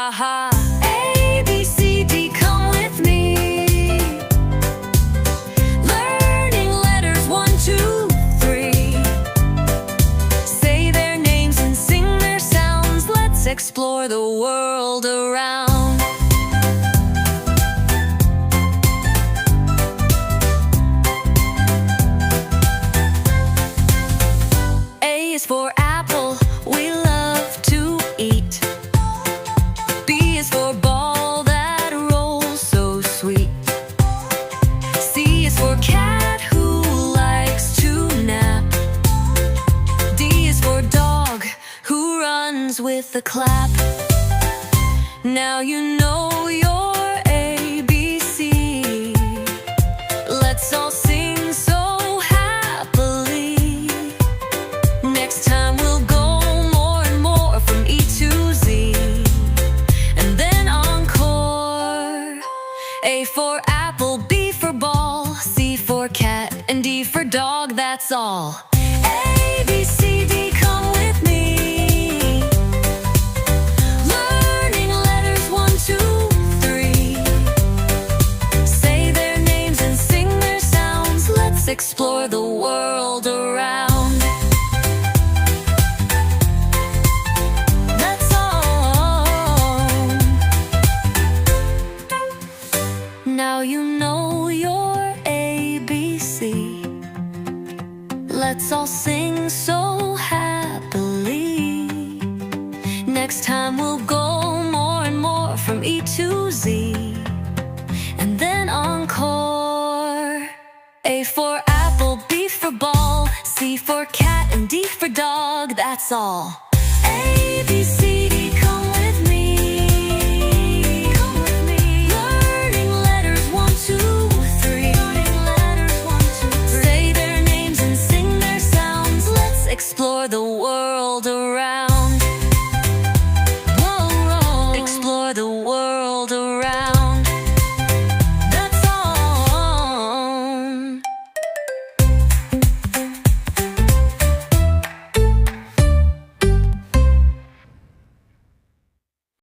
ha ha. A, B, C, D, come with me. Learning letters 1, 2, 3. Say their names and sing their sounds. Let's explore the world around. A is for apple, we love to eat. B is for ball that rolls so sweet. C is for cat who likes to nap. D is for dog who runs with a clap. Now you know your ABC. Let's all sing so happily. Next time we'll go more and more from E to Z, and then encore. A for apple, B for ball, C for cat, and D for dog, that's all. A, B, C, D, come with me. Learning letters 1, 2, 3. Say their names and sing their sounds. Let's explore the world around. That's all. Now you know your ABC. Let's all sing so happily. Next time we'll go more and more from E to Z, and then encore. A for apple, B for ball, C for cat, and D for dog, that's all. A, B, C, D,